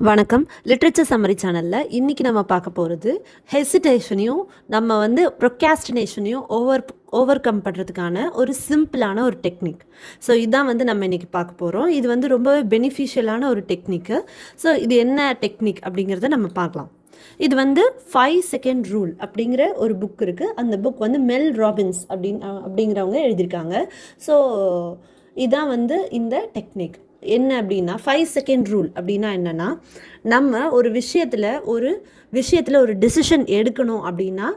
வணக்கம். Literature summary சேனல்ல இன்னைக்கு நம்ம பார்க்க போறது, ஹெசிடேஷனையும் நம்ம ப்ரொக்ராஸ்டினேஷனையும் ஓவர் கம் பண்ணுறதுக்கான ஒரு சிம்பிளான ஒரு டெக்னிக். ஸோ இதான் நம்ம இன்னைக்கு பார்க்க போகிறோம். இது ரொம்பவே பெனிஃபிஷியலான ஒரு டெக்னிக்கு. ஸோ இது என்ன டெக்னிக் அப்படிங்கிறத நம்ம பார்க்கலாம். இது 5 செகண்ட் ரூல் அப்படிங்கிற ஒரு புக் இருக்குது. அந்த புக் மெல் ராபின்ஸ் அப்படிங்கிறவங்க எழுதியிருக்காங்க. ஸோ இதான் இந்த டெக்னிக். என்ன அப்படின்னா 5 செகண்ட் ரூல் அப்படின்னா என்னென்னா, நம்ம ஒரு விஷயத்தில் ஒரு டிசிஷன் எடுக்கணும் அப்படின்னா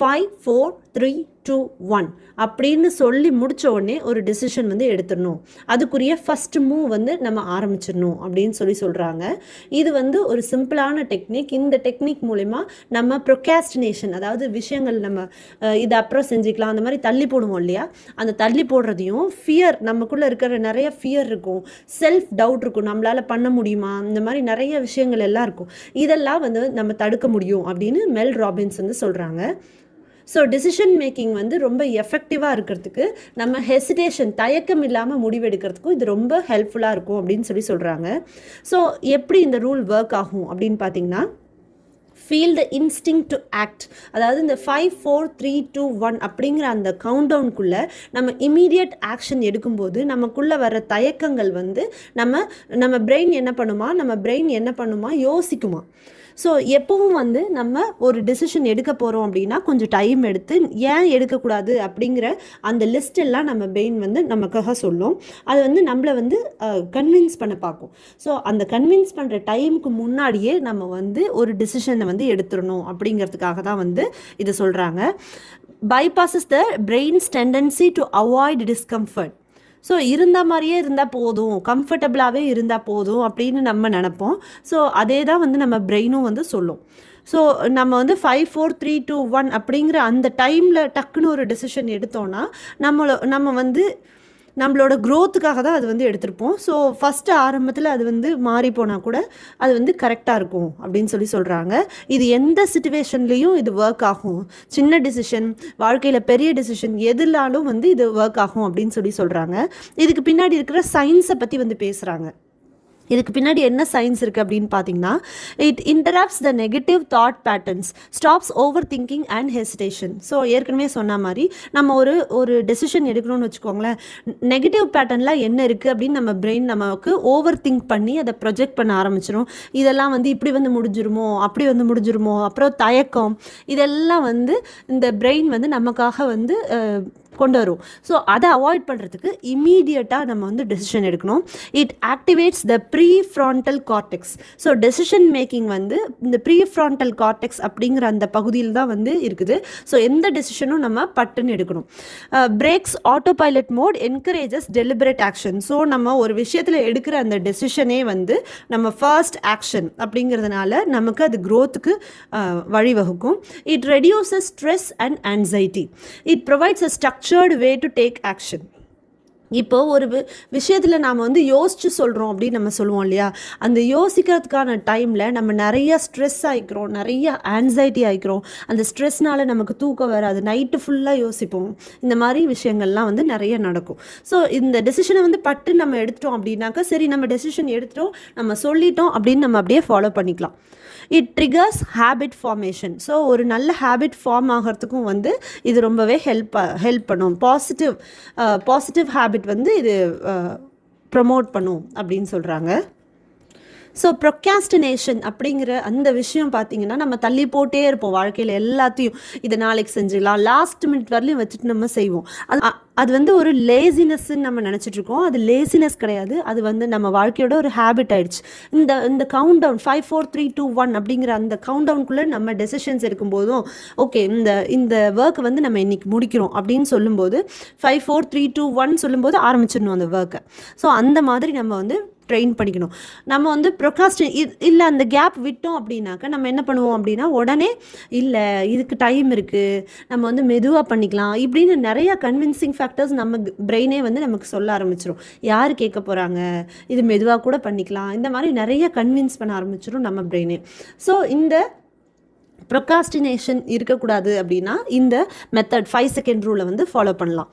5 4 3 2 1 அப்படின்னு சொல்லி முடித்த உடனே ஒரு டிசிஷன் எடுத்துடணும். அதுக்குரிய ஃபஸ்ட் மூவ் நம்ம ஆரம்பிச்சிடணும் அப்படின்னு சொல்கிறாங்க. இது ஒரு சிம்பிளான டெக்னிக். இந்த டெக்னிக் மூலமா நம்ம ப்ரொக்ராஸ்டினேஷன், அதாவது விஷயங்கள் நம்ம இதை அப்புறம் செஞ்சுக்கலாம் அந்த மாதிரி தள்ளி போடுவோம் இல்லையா, அந்த தள்ளி போடுறதையும், ஃபியர், நமக்குள்ளே இருக்கிற நிறைய ஃபியர் இருக்கும், செல்ஃப் டவுட் இருக்கும், நம்மளால் பண்ண முடியுமா, இந்த மாதிரி நிறைய விஷயங்கள் எல்லாம் இருக்கும், இதெல்லாம் நம்ம தடுக்க முடியும் அப்படின்னு மெல் ராபின்ஸ் சொல்கிறாங்க. ஸோ டிசிஷன் மேக்கிங் ரொம்ப எஃபெக்டிவாக இருக்கிறதுக்கு, நம்ம ஹெசிடேஷன், தயக்கம் இல்லாமல் முடிவெடுக்கிறதுக்கும் இது ரொம்ப ஹெல்ப்ஃபுல்லாக இருக்கும் அப்படின்னு சொல்கிறாங்க. ஸோ எப்படி இந்த ரூல் ஒர்க் ஆகும் அப்படின்னு பார்த்தீங்கன்னா, feel the instinct to act. அதாவது இந்த 5 4 3 2 1 அப்படிங்கிற அந்த கவுண்ட் டவுனுக்குள்ளே நம்ம இமீடியட் ஆக்ஷன் எடுக்கும்போது நமக்குள்ளே வர தயக்கங்கள் நம்ம பிரெயின் என்ன பண்ணுமா யோசிக்குமா. ஸோ எப்பவும் நம்ம ஒரு டிசிஷன் எடுக்க போகிறோம் அப்படின்னா கொஞ்சம் டைம் எடுத்து, ஏன் எடுக்கக்கூடாது அப்படிங்கிற அந்த லிஸ்ட் எல்லாம் நம்ம பிரெயின் நமக்காக சொல்லும். அது நம்மளை கன்வின்ஸ் பண்ண பார்க்கும். ஸோ அந்த கன்வின்ஸ் பண்ணுற டைமுக்கு முன்னாடியே நம்ம ஒரு டிசிஷனை எடுத்துடணும் அப்படிங்கிறதுக்காக தான் இதை சொல்கிறாங்க. bypasses the brain's tendency to avoid discomfort. So இருந்த மாதிரியே இருந்தால் போதும், கம்ஃபர்டபுளாகவே இருந்தால் போதும் அப்படின்னு நம்ம நினப்போம். ஸோ அதே தான் நம்ம பிரெயினும் சொல்லும். ஸோ நம்ம 5 4 3 2 1 அப்படிங்கிற அந்த டைமில் டக்குன்னு ஒரு டெசிஷன் எடுத்தோன்னா நம்ம நம்மளோட க்ரோத்துக்காக தான் அது எடுத்திருப்போம். ஸோ ஃபஸ்ட்டு ஆரம்பத்தில் அது மாறி போனால் கூட அது கரெக்டாக இருக்கும் அப்படின்னு சொல்கிறாங்க. இது எந்த சிச்சுவேஷன்லேயும் இது ஒர்க் ஆகும். சின்ன டிசிஷன், வாழ்க்கையில் பெரிய டிசிஷன், எதுனாலும் இது ஒர்க் ஆகும் அப்படின்னு சொல்கிறாங்க. இதுக்கு பின்னாடி இருக்கிற சயின்ஸை பற்றி பேசுகிறாங்க. இதுக்கு பின்னாடி என்ன சயின்ஸ் இருக்குது அப்படின்னு பார்த்தீங்கன்னா, it interrupts the negative thought patterns, stops overthinking and hesitation. So ஏற்கனவே சொன்ன மாதிரி நம்ம ஒரு டெசிஷன் எடுக்கணும்னு வச்சுக்கோங்களேன், நெகட்டிவ் பேட்டர்னில் என்ன இருக்குது அப்படின்னு நம்ம பிரெயின் நமக்கு ஓவர் திங்க் பண்ணி அதை ப்ரொஜெக்ட் பண்ண ஆரம்பிச்சிடும். இதெல்லாம் இப்படி முடிஞ்சிருமோ, அப்படி முடிஞ்சிருமோ, அப்புறம் தயக்கம், இதெல்லாம் இந்த பிரெயின் நமக்காக கொண்டு வரும். ஸோ அதை அவாய்ட் பண்ணுறதுக்கு இமீடியட்டாக நம்ம டெசிஷன் எடுக்கணும். It activates the prefrontal cortex. So decision making இந்த ப்ரீஃப்ரான்டல் கார்டெக்ஸ் அப்படிங்கிற அந்த பகுதியில் தான் இருக்குது. ஸோ எந்த டெசிஷனும் நம்ம பட்டுன்னு எடுக்கணும். Breaks auto pilot mode, encourages deliberate action. So நம்ம ஒரு விஷயத்தில் எடுக்கிற அந்த டெசிஷனே நம்ம ஃபர்ஸ்ட் ஆக்ஷன் அப்படிங்கிறதுனால நமக்கு அது க்ரோத்துக்கு வழிவகுக்கும். It reduces stress and anxiety. It provides a structured way to take action. இப்போ ஒரு விஷயத்தில் நாம் யோசித்து சொல்கிறோம் அப்படின்னு நம்ம சொல்லுவோம் இல்லையா, அந்த யோசிக்கிறதுக்கான டைமில் நம்ம நிறைய ஸ்ட்ரெஸ் ஆகிக்கிறோம், நிறைய ஆன்சைட்டி ஆகிக்கிறோம். அந்த ஸ்ட்ரெஸ்னால் நமக்கு தூக்கம் வராது, நைட்டு ஃபுல்லாக யோசிப்போம். இந்த மாதிரி விஷயங்கள்லாம் நிறைய நடக்கும். ஸோ இந்த டெசிஷனை பட்டு நம்ம எடுத்துட்டோம் அப்படின்னாக்கா, சரி நம்ம டெசிஷன் எடுத்துட்டோம், நம்ம சொல்லிட்டோம் அப்படின்னு நம்ம அப்படியே ஃபாலோ பண்ணிக்கலாம். It triggers habit formation. So ஒரு நல்ல ஹேபிட் ஃபார்ம் ஆகிறதுக்கும் இது ரொம்பவே ஹெல்ப் பண்ணும். பாசிட்டிவ் ஹேபிட் இது ப்ரமோட் பண்ணும் அப்படின்னு சொல்கிறாங்க. ஸோ ப்ரொக்ராஸ்டினேஷன் அப்படிங்கிற அந்த விஷயம் பார்த்திங்கன்னா, நம்ம தள்ளி போட்டே இருப்போம் வாழ்க்கையில் எல்லாத்தையும். இதை நாளைக்கு செஞ்சிடலாம், லாஸ்ட் மினிட் வரலையும் வச்சுட்டு நம்ம செய்வோம். அது ஒரு லேசினஸ்ன்னு நம்ம நினச்சிட்ருக்கோம். அது லேசினஸ் கிடையாது, அது நம்ம வாழ்க்கையோட ஒரு ஹேபிட் ஆகிடுச்சு. இந்த கவுண்ட் டவுன் 5 4 3 2 1 அப்படிங்கிற அந்த கவுண்ட் டவுனுக்குள்ளே நம்ம டெசிஷன்ஸ் எடுக்கும்போதும், ஓகே இந்த ஒர்க் நம்ம இன்றைக்கி முடிக்கிறோம் அப்படின்னு சொல்லும்போது 5 4 3 2 1 சொல்லும்போது ஆரம்பிச்சிடணும் அந்த ஒர்க்கை. ஸோ அந்த மாதிரி நம்ம ட்ரெயின் பண்ணிக்கணும். நம்ம இல்லை அந்த கேப் விட்டோம் அப்படின்னாக்கா நம்ம என்ன பண்ணுவோம் அப்படின்னா, உடனே இல்லை இதுக்கு டைம் இருக்குது, நம்ம மெதுவாக பண்ணிக்கலாம் இப்படின்னு நிறையா கன்வின்சிங் ஃபேக்டர்ஸ் நம்ம பிரெயினே நமக்கு சொல்ல ஆரம்பிச்சிடும். யார் கேட்க போகிறாங்க, இது மெதுவாக கூட பண்ணிக்கலாம், இந்த மாதிரி நிறைய கன்வின்ஸ் பண்ண ஆரம்பிச்சிடும் நம்ம பிரெயினே. ஸோ இந்த ப்ரொக்ராஸ்டினேஷன் இருக்கக்கூடாது அப்படின்னா இந்த மெத்தட் 5 செகண்ட் ரூலை ஃபாலோ பண்ணலாம்.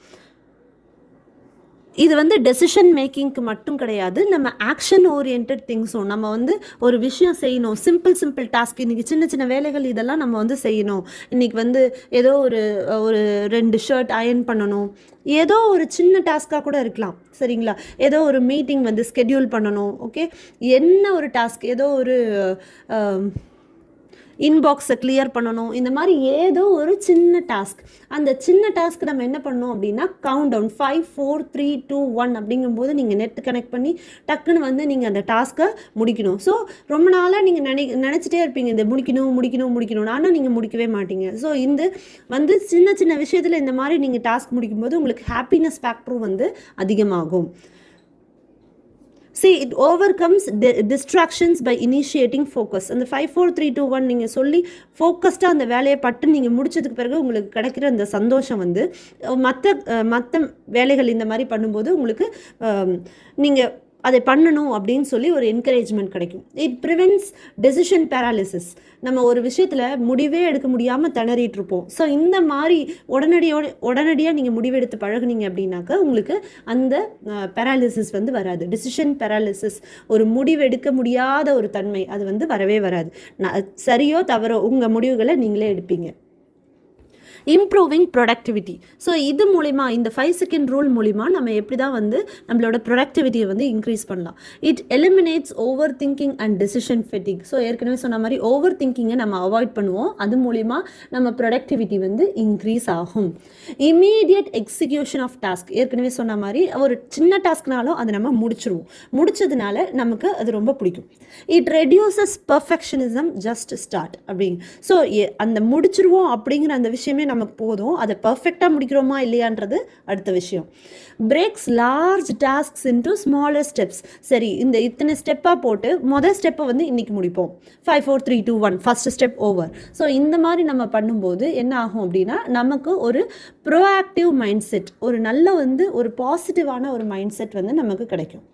இது வந்து டெசிஷன் மேக்கிங்க்கு மட்டும் கிடையாது, நம்ம ஆக்ஷன் ஓரியன்ட் திங்ஸும். நம்ம வந்து ஒரு விஷயம் செய்யணும், சிம்பிள் டாஸ்க், இன்றைக்கி சின்ன சின்ன வேலைகள் இதெல்லாம் நம்ம வந்து செய்யணும். இன்றைக்கி வந்து ஏதோ ஒரு 2 ஷர்ட் அயர்ன் பண்ணணும், ஏதோ ஒரு சின்ன டாஸ்க்காக கூட இருக்கலாம், சரிங்களா? ஏதோ ஒரு மீட்டிங் வந்து ஸ்கெட்யூல் பண்ணணும், ஓகே? என்ன ஒரு டாஸ்க், ஏதோ ஒரு இன்பாக்ஸை கிளியர் பண்ணணும், இந்த மாதிரி ஏதோ ஒரு சின்ன டாஸ்க். அந்த சின்ன டாஸ்க் நம்ம என்ன பண்ணணும் அப்படின்னா கவுண்ட் டவுன் 5 4 3 2 1 அப்படிங்கும்போது நீங்கள் நெட் கனெக்ட் பண்ணி டக்குன்னு வந்து நீங்கள் அந்த டாஸ்க்கை முடிக்கணும். ஸோ ரொம்ப நாளாக நீங்கள் நினச்சிட்டே இருப்பீங்க இதை முடிக்கணும், ஆனால் நீங்கள் முடிக்கவே மாட்டீங்க. ஸோ இந்த வந்து சின்ன சின்ன விஷயத்தில் இந்த மாதிரி நீங்கள் டாஸ்க் முடிக்கும்போது உங்களுக்கு ஹாப்பினஸ் ஃபேக்டரும் வந்து அதிகமாகும். See, it overcomes distractions by initiating focus. அந்த 5 4 3 2 1 நீங்கள் சொல்லி ஃபோக்கஸ்டாக அந்த வேலையை பட்டு நீங்கள் முடிச்சதுக்கு பிறகு உங்களுக்கு கிடைக்கிற அந்த சந்தோஷம் வந்து மற்ற வேலைகள் இந்த மாதிரி பண்ணும்போது உங்களுக்கு நீங்கள் அதை பண்ணணும் அப்படின்னு சொல்லி ஒரு என்கரேஜ்மெண்ட் கிடைக்கும். It prevents decision paralysis. நம்ம ஒரு விஷயத்தில் முடிவே எடுக்க முடியாமல் திணறிட்டு இருப்போம். ஸோ இந்த மாதிரி உடனடியாக நீங்கள் முடிவெடுத்து பழகுனீங்க அப்படின்னாக்கா உங்களுக்கு அந்த பேராலிசிஸ் வந்து வராது. டெசிஷன் பேராலிசிஸ், ஒரு முடிவெடுக்க முடியாத ஒரு தன்மை, அது வந்து வரவே வராது. சரியோ தவறோ உங்கள் முடிவுகளை நீங்களே எடுப்பீங்க. Improving productivity. ஸோ இது மூலிமா, இந்த 5 செகண்ட் ரூல் மூலிமா நம்ம எப்படி தான் வந்து நம்மளோட ப்ரொடக்டிவிட்டியை வந்து இன்க்ரீஸ் பண்ணலாம். It eliminates over thinking and decision ஃபெட்டிக். So ஏற்கனவே சொன்ன மாதிரி ஓவர் திங்கிங்கை நம்ம அவாய்ட் பண்ணுவோம், அது மூலிமா நம்ம ப்ரொடக்டிவிட்டி வந்து இன்க்ரீஸ் ஆகும். இமீடியட் எக்ஸிக்யூஷன் ஆஃப் டாஸ்க், ஏற்கனவே சொன்ன மாதிரி ஒரு சின்ன டாஸ்க்னாலும் அதை நம்ம முடிச்சதுனால நமக்கு அது ரொம்ப பிடிக்கும். It reduces perfectionism just start அப்படிங்க. ஸோ அந்த முடிச்சிருவோம் அப்படிங்கிற அந்த விஷயமே நமக்கு போதும், அதை பர்ஃபெக்டாக முடிக்கிறோமா இல்லையான்றது அடுத்த விஷயம். Breaks large tasks into smaller steps. சரி, இந்த இத்தனை ஸ்டெப்பாக போட்டு முதல் ஸ்டெப்பை வந்து இன்றைக்கி முடிப்போம், 5 4 3 2 1 ஃபர்ஸ்ட் ஸ்டெப் ஓவர். ஸோ இந்த மாதிரி நம்ம பண்ணும்போது என்ன ஆகும் அப்படின்னா நமக்கு ஒரு ப்ரோஆக்டிவ் மைண்ட் செட், ஒரு நல்ல வந்து ஒரு பாசிட்டிவான ஒரு மைண்ட் செட் வந்து நமக்கு கிடைக்கும்.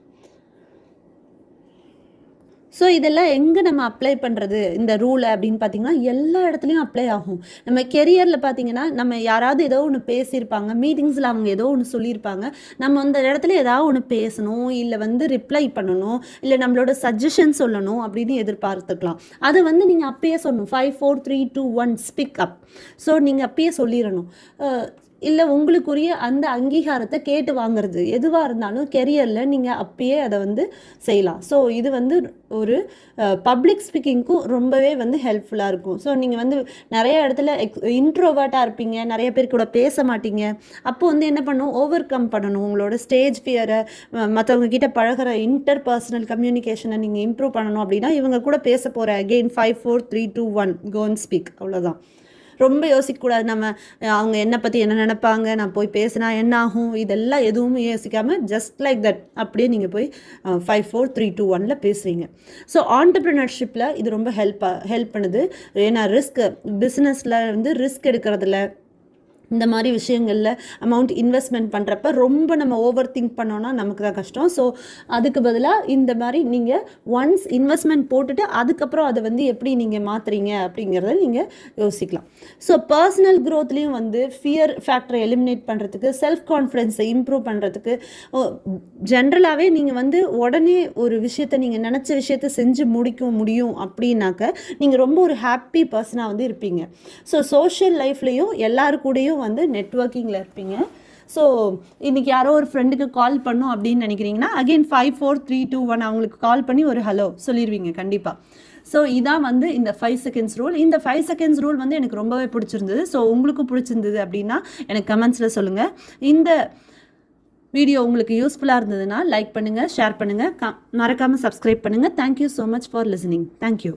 ஸோ இதெல்லாம் எங்கே நம்ம அப்ளை பண்ணுறது இந்த ரூலை அப்படின்னு பார்த்தீங்கன்னா எல்லா இடத்துலையும் அப்ளை ஆகும். நம்ம கெரியரில் பார்த்தீங்கன்னா நம்ம யாராவது ஏதோ ஒன்று பேசியிருப்பாங்க, மீட்டிங்ஸில் அவங்க ஏதோ ஒன்று சொல்லியிருப்பாங்க, நம்ம அந்த இடத்துல ஏதாவது ஒன்று பேசணும், இல்லை வந்து ரிப்ளை பண்ணணும், இல்லை நம்மளோட சஜஷன் சொல்லணும் அப்படின்னு எதிர்பார்த்துக்கலாம். அதை வந்து நீங்கள் அப்பயே சொல்லணும், 5 4 3 2 1 ஸ்பீக் அப். ஸோ நீங்கள் அப்பயே சொல்லிடணும். இல்லை உங்களுக்குரிய அந்த அங்கீகாரத்தை கேட்டு வாங்குறது எதுவாக இருந்தாலும் கெரியரில் நீங்கள் அப்பயே அதை வந்து செய்யலாம். ஸோ இது வந்து ஒரு பப்ளிக் ஸ்பீக்கிங்க்கும் ரொம்பவே வந்து ஹெல்ப்ஃபுல்லாக இருக்கும். ஸோ நீங்கள் வந்து நிறைய இடத்துல இன்ட்ரோவர்ட்டாக இருப்பீங்க, நிறைய பேர் கூட பேச மாட்டீங்க. அப்போ வந்து என்ன பண்ணணும், ஓவர் கம் பண்ணணும் உங்களோட ஸ்டேஜ் ஃபியரை, மற்றவங்க கிட்ட பழகிற இன்டர்பர்சனல் கம்யூனிகேஷனை நீங்கள் இம்ப்ரூவ் பண்ணணும் அப்படின்னா இவங்க கூட பேச போகிற அகெயின் 5 4 3 2 1 கோ அண்ட் ஸ்பீக், அவ்வளோதான். ரொம்ப யோசிக்கக்கூடாது, நம்ம அவங்க என்னை பற்றி என்ன நினைப்பாங்க, நான் போய் பேசினா என்ன ஆகும், இதெல்லாம் எதுவுமே யோசிக்காமல் ஜஸ்ட் லைக் தட் அப்படியே நீங்கள் போய் 5 4 3 2 1 பேசுகிறீங்க. ஸோ ஆண்டர்ப்ரினர்ஷிப்பில் இது ரொம்ப ஹெல்ப் பண்ணுது. ஏன்னா பிஸ்னஸில் வந்து ரிஸ்க் எடுக்கிறதுல, இந்த மாதிரி விஷயங்களில் அமௌண்ட் இன்வெஸ்ட்மெண்ட் பண்ணுறப்ப ரொம்ப நம்ம ஓவர் திங்க் பண்ணோன்னா நமக்கு தான் கஷ்டம். ஸோ அதுக்கு பதிலாக இந்த மாதிரி நீங்கள் ஒன்ஸ் இன்வெஸ்ட்மெண்ட் போட்டுட்டு அதுக்கப்புறம் அதை வந்து எப்படி நீங்கள் மாற்றுறீங்க அப்படிங்கிறத நீங்கள் யோசிக்கலாம். ஸோ பர்சனல் க்ரோத்லேயும் வந்து ஃபியர் ஃபேக்டரை எலிமினேட் பண்ணுறதுக்கு, செல்ஃப் கான்ஃபிடென்ஸை இம்ப்ரூவ் பண்ணுறதுக்கு, ஜென்ரலாகவே நீங்கள் வந்து உடனே ஒரு விஷயத்தை நீங்கள் நினச்ச விஷயத்தை செஞ்சு முடிக்க முடியும் அப்படின்னாக்க நீங்கள் ரொம்ப ஒரு ஹாப்பி பர்சனாக வந்து இருப்பீங்க. ஸோ சோஷியல் லைஃப்லேயும் எல்லாருக்கூடையும் வந்து நெட்வொர்க்கிங்கில் இருப்பீங்க. ஸோ இன்றைக்கி யாரோ ஒரு ஃப்ரெண்டுக்கு கால் பண்ணும் அப்படின்னு நினைக்கிறீங்கன்னா அகெயின் 5 4 3 2 1 அவங்களுக்கு கால் பண்ணி ஒரு ஹலோ சொல்லிடுவீங்க கண்டிப்பாக. ஸோ இதான் வந்து இந்த 5 செகண்ட்ஸ் ரூல். இந்த 5 செகண்ட்ஸ் ரூல் வந்து எனக்கு ரொம்பவே பிடிச்சிருந்தது. ஸோ உங்களுக்கும் பிடிச்சிருந்தது அப்படின்னா எனக்கு கமெண்ட்ஸில் சொல்லுங்கள். இந்த வீடியோ உங்களுக்கு யூஸ்ஃபுல்லாக இருந்ததுன்னா லைக் பண்ணுங்கள், ஷேர் பண்ணுங்கள், மறக்காமல் சப்ஸ்கிரைப் பண்ணுங்கள். Thank you so much for listening. Thank you.